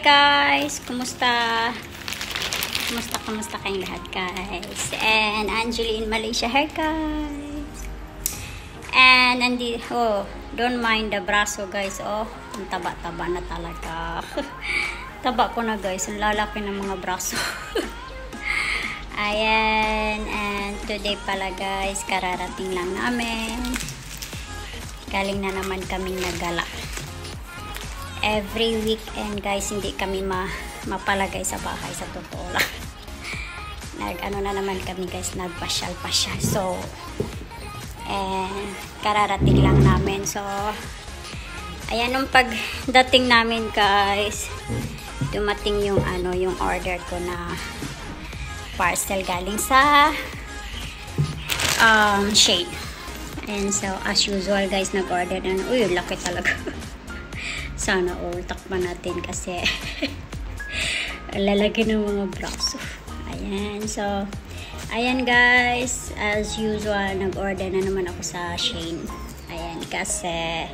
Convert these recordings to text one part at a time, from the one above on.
Hi guys! Kumusta? Kumusta kayong lahat guys? And Angeline Malaysia here guys. And don't mind the braso guys. Oh, ang taba-taba na talaga. Taba ko na guys. Ang lalaki ng mga braso. Ayan. And today pala guys, kararating lang namin. Galing na naman kaming nagala. Every weekend guys, hindi kami mapalagay sa bahay, sa totoo lang. Nag-ano na naman kami guys, nagpasyal-pasyal. So, kararating lang namin. So, ayan, nung pagdating namin guys, dumating yung yung order ko na parcel galing sa Shane. And so, as usual guys, nag-order na. Uy, laki talaga. Sana all takpan natin kasi lalaki ng mga braso. Ayan. So, ayan guys. As usual, nag-order na naman ako sa Shane. Ayan. Kasi,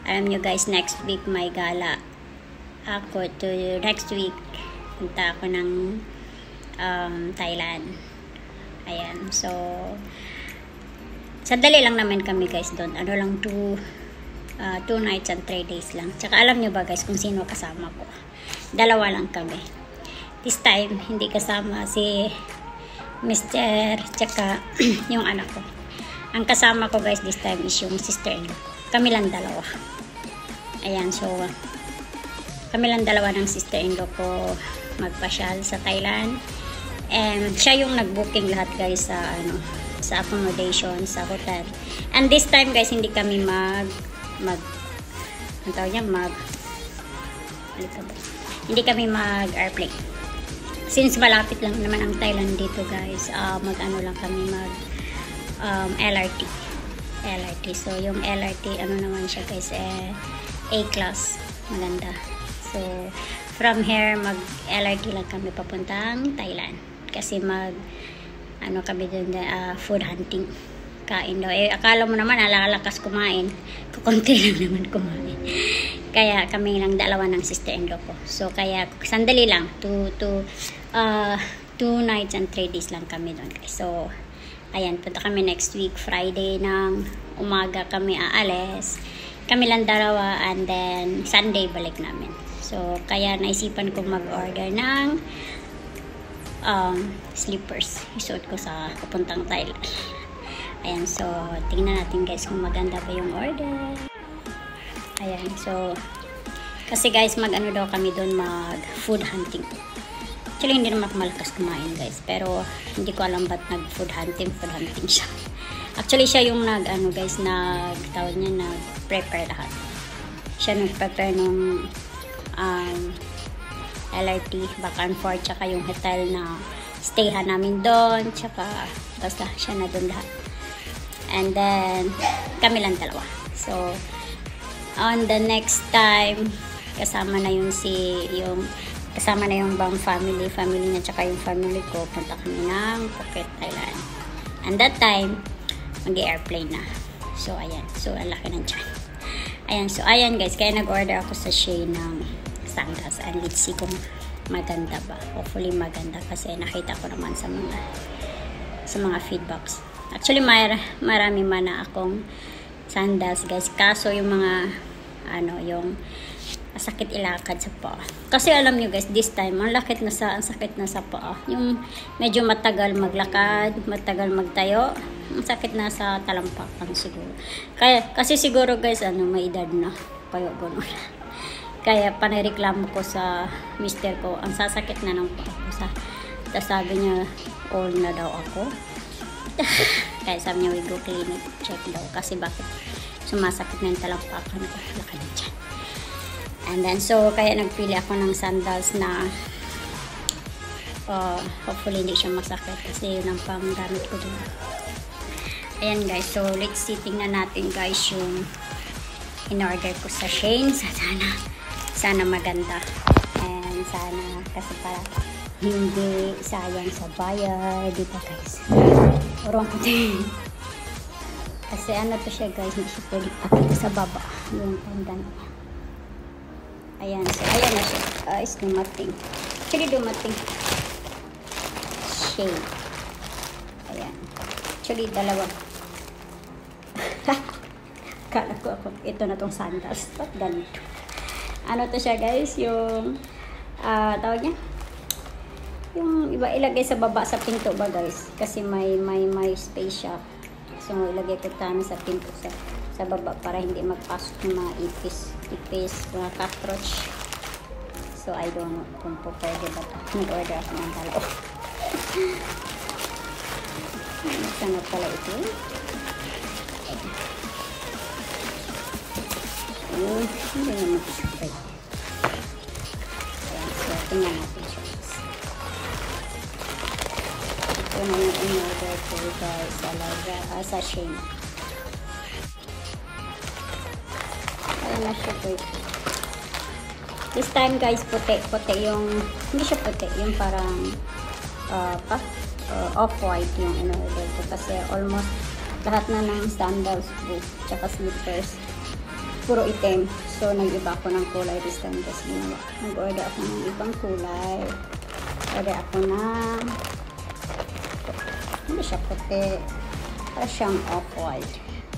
alam nyo guys, next week may gala ako. Next week, punta ako ng Thailand. Ayan. So, sandali lang naman kami guys doon. Ano lang, 2 nights and 3 days lang. Tsaka alam nyo ba guys kung sino kasama ko? Dalawa lang kami. This time, hindi kasama si Mr. Tsaka yung anak ko. Ang kasama ko guys this time is yung sister-in-law. Kami lang dalawa. Ayan, so kami lang dalawa ng sister-in-law ko magpasyal sa Thailand. And siya yung nag-booking lahat guys sa sa accommodation, sa hotel. And this time guys, hindi kami hindi kami mag-airplane. Since malapit lang naman ang Thailand dito guys, mag-ano lang kami LRT. So yung LRT, ano naman siya guys, A-class. Maganda. So from here, mag-LRT lang kami papuntang Thailand. Kasi kami dun, food hunting. Kain daw. Akala mo naman, alalakas kumain. Kukunti lang naman kumain. Kaya kami lang dalawa ng sister-in-law ko. So, kaya sandali lang. 2 nights and 3 days lang kami doon guys. So, ayan. Punta kami next week. Friday ng umaga kami aalis. Kami lang dalawa. And then, Sunday balik namin. So, kaya naisipan ko mag-order ng slippers. Isuot ko sa papuntang Thailand. Ayan, so, tingnan natin guys kung maganda ba yung order. Ayan, so, kasi guys, mag-ano daw kami doon, mag-food hunting. Actually, hindi naman ako malakas kumain guys, pero hindi ko alam ba't nag-food hunting siya. Actually, siya yung nag-tawag niya, nag-prepare lahat. Siya nag-prepare nung LRT, back and forth, tsaka yung hotel na stayhan namin doon, tsaka basta siya na doon lahat. And then, kami lang dalawa. So, on the next time, kasama na yung bang family niya, tsaka yung family ko, punta kami ng Phuket, Thailand. And that time, mag-airplane na. So, ayan. So, ang laki ng tiyan. Ayan. So, ayan guys. Kaya nag-order ako sa Shane ng sandals. And let's see kung maganda ba. Hopefully maganda kasi nakita ko naman sa mga feedbacks. Actually, marami man na akong sandals guys. Kaso yung mga yung sakit ilakad sa paa. Kasi alam nyo guys, this time ang sakit na sa paa. Yung medyo matagal maglakad, matagal magtayo. Ang sakit na sa talampakan siguro. Kasi siguro guys, may edad na. Kaya gano'n. Kaya panireklamo ko sa mister ko, ang sasakit na ng paa ko. Tapos sabi niya, old na daw ako. Kaya sabi niya, we go clinic, check daw. Kasi bakit sumasakit na yung talampakan ko. Laki na dyan. And then, so, kaya nagpili ako ng sandals na hopefully hindi siya masakit. Kasi yun ang panggamit ko doon. Ayan guys, so let's see. Tingnan natin guys yung in-order ko sa Shane. Sana maganda. And sana, kasi para hindi sayang sa bayad. Diba guys? Urong ko din. Kasi to siya guys, hindi siya pwede pakita sa baba. Yung pandan. Ayan, so ayan na siya. Guys, dumating. Actually, dumating. Shade. Ayan. Actually, dalawa. Kala ko ako, ito na tong sandals. Ba't ganito? Ano to siya guys? Yung, tawag niya? Yung iba ilagay sa baba sa pinto ba guys? Kasi may space siya. So, ilagay ko tama sa pinto sa baba para hindi magpasok yung mga ipis, mga cockroach. So, I don't know kung po pwede ba ito. Nag-order ako ng dalawa. Sana pala ito. Ayun, hindi naman ito. Ayan, so, tingnan natin siya. Ito na yung in-order ko guys sa Shein. Ayan na siya po. This time guys, puti yung, hindi siya puti, yung parang off-white yung in-order ko kasi almost lahat na ng sandals ko, tsaka slippers, puro itim. So, nag-iba ako ng kulay this time kasi nag-order ako ng ibang kulay. Order ako ng hindi siya puti. Para siyang off-white.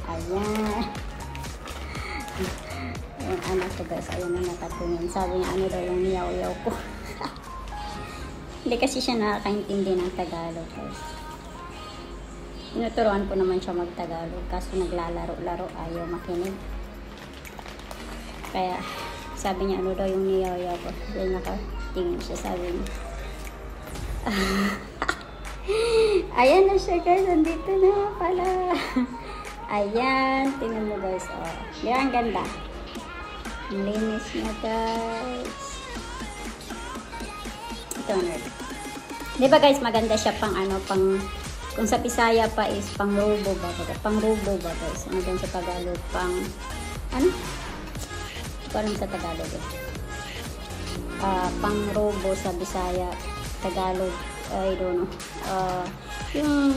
Ayan. Ayan, ano to guys. Ayan na nakatingin. Sabi niya, ano daw yung niyaw-yaw ko. Hindi kasi siya nakakaintindi ng Tagalog guys. Tinuturuan ko naman siya mag-Tagalog. Kaso naglalaro-laro. Ayaw makinig. Kaya, sabi niya, ano daw yung niyaw-yaw ko. Diyan nakatingin siya. Sabi niya. Ayan na siya guys, andito na pala. Ayan, tingnan mo guys. Oh, di ba ang ganda? Ang linis niya guys. Ito na. Di ba guys, maganda siya pang ano, pang, kung sa Bisaya pa is pang robo ba? Pang robo ba guys? Ano din sa Tagalog? Pang, ano? Parang sa Tagalog eh. Pang robo sa Bisaya, Tagalog. I don't know. Yung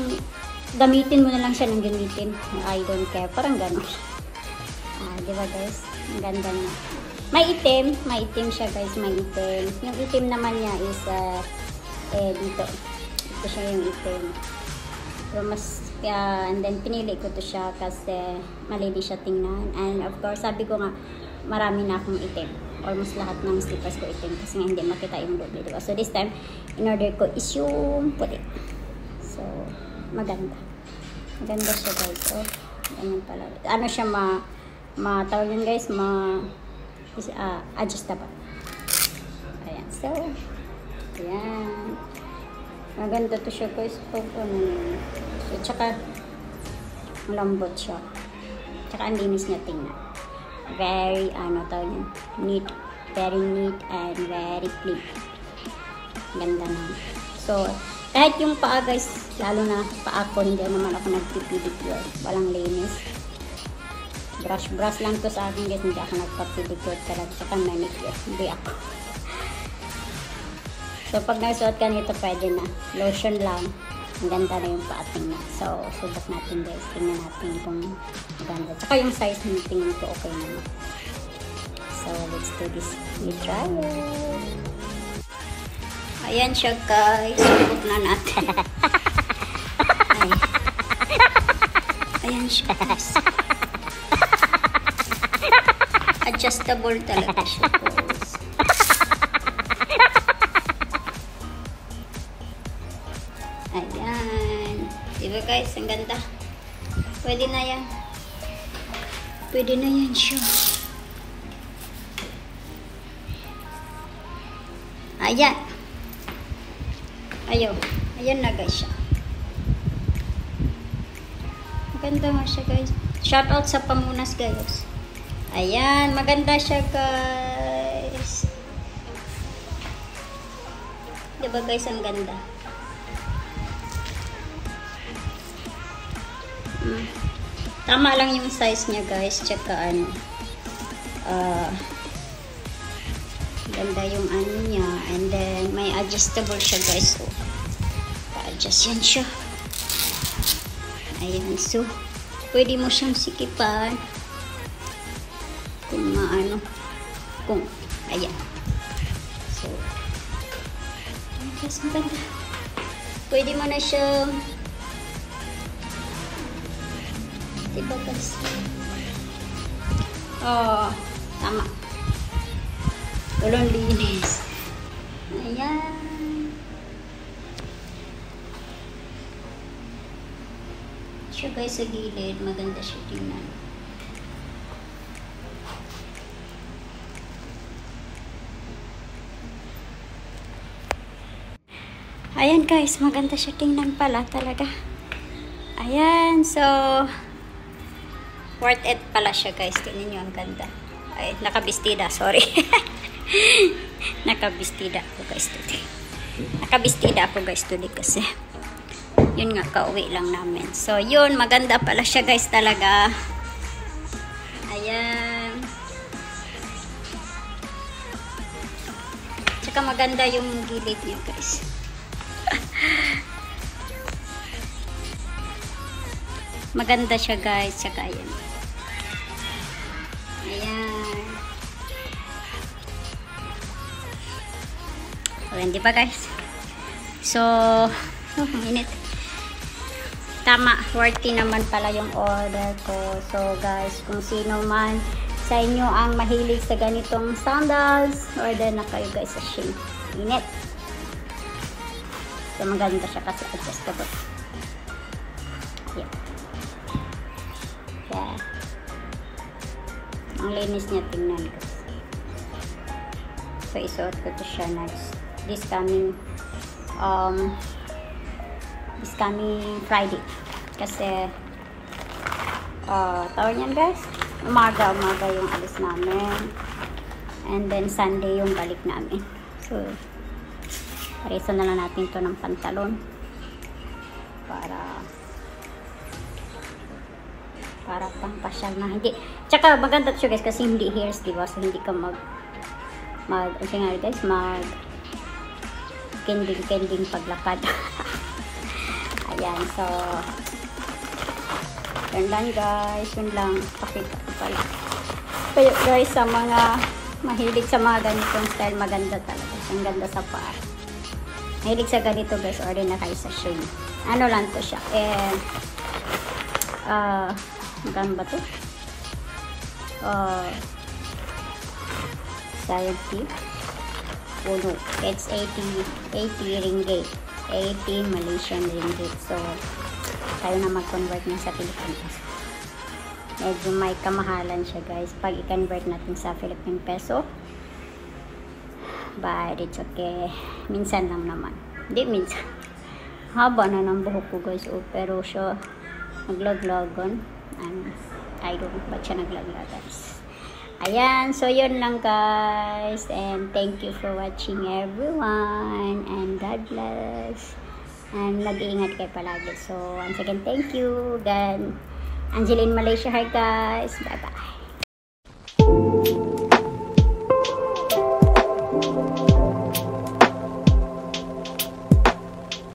gamitin mo na lang siya ng gamitin. I don't care. Parang gano'n. Di ba guys? Ang ganda niya. May itim siya guys. May itim. Yung itim naman niya is dito. Ito siya yung itim. Pero mas, and then pinili ko to siya kasi malinis siya tingnan. And of course, sabi ko nga, marami na akong itim. Almost lahat ng slippers ko itim kasi nga hindi makita yung loob, diba? So this time, in order ko is yung puti. So, maganda. Maganda siya guys. So, ganyan pala. Ano siya tawag yun guys, adjustable. Ayan. So, ayan. Maganda to siya guys. So, tsaka, lambot siya. Tsaka, ang linis niya tingnan. Very, neat. Very neat and very clean. Ganda na. So, kahit yung paa guys, lalo na paa ko, hindi naman ako nagpipidicure. Walang linis. Brush lang to sa akin guys, hindi ako nagpapidicure talaga. Saka manicure, hindi ako. So, pag nagsuot ka nito, pwede na. Lotion lang. Ang ganda na yung paating na. So, subok natin guys. Tingnan natin kung maganda. Tsaka yung size ng tingin ko okay naman. So, let's do this. We try it. Ayan siya guys. Subok na natin. Ayan siya guys. Adjustable talaga siya guys. Ayan. Diba guys, ang ganda. Pwede na yan. Pwede na yan siya. Ayan. Ayan na guys siya. Maganda nga siya guys. Shoutout sa Pamunas guys. Ayan, maganda siya guys. Diba guys, ang ganda. Tama lang yung size niya guys. Tsaka ganda yung ano niya. And then may adjustable siya guys. So, pa-adjust yan siya. Ayan. So, pwede mo siyang sikipan. Kung Ayan. So, guys, maganda. Pwede mo na siyang diba guys? Oh, tama. Walang linis. Ayan. Siya guys sa gilid. Maganda siya tingnan. Ayan guys, maganda siya tingnan pala talaga. Ayan, so worth it pala siya guys. Tingnan nyo, ang ganda. Ay, nakabistida, sorry. Nakabistida ako guys today. Nakabistida ako guys today kasi yun nga, kauwi lang namin. So yun, maganda pala siya guys talaga. Ayan. Tsaka maganda yung gilid niya guys. Maganda siya guys. Tsaka ayan. Ayan. Ayan, di ba guys? So, init. Tama, worthy naman pala yung order ko. So guys, kung sino man sa inyo ang mahilig sa ganitong sandals, order na kayo guys sa Shein. Init. So maganda siya kasi adjustable. Yeah. Yeah. Ang linis niya, tingnan guys. So isuot ko to siya next. This coming Friday. Kasi tawag niyan guys, umaga yung alis namin. And then Sunday yung balik namin. So pareso na lang natin to ng pantalon para pang pasyal na. Hindi, tsaka maganda siya guys kasi hindi hairs, diba? So hindi ka mag kending paglakad. Ayan, so yun lang guys, yun lang, pakita ko pala. Kaya guys, sa mga mahilig sa mga ganitong style, maganda talaga. Ang ganda sa paa. Mahilig sa ganito guys, order na kayo sa Shein. Ano lang to siya, magkano ba to? Sayang puno. It's 80 ringgit. 80 Malaysian ringgit. So, tayo na mag-convert na sa Philippines. Medyo may kamahalan siya guys pag i-convert natin sa Philippine peso. But it's okay. Minsan lang naman. Hindi minsan. Haba na ng buhok ko guys. Oh, pero siya naglaglagan. I don't know ba't siya naglaglagan. Ayan. So, yun lang guys. And thank you for watching everyone. And God bless. And mag-iingat kayo palagi. So, once again, thank you. Again, Angeline Malaysia. Hi guys. Bye-bye.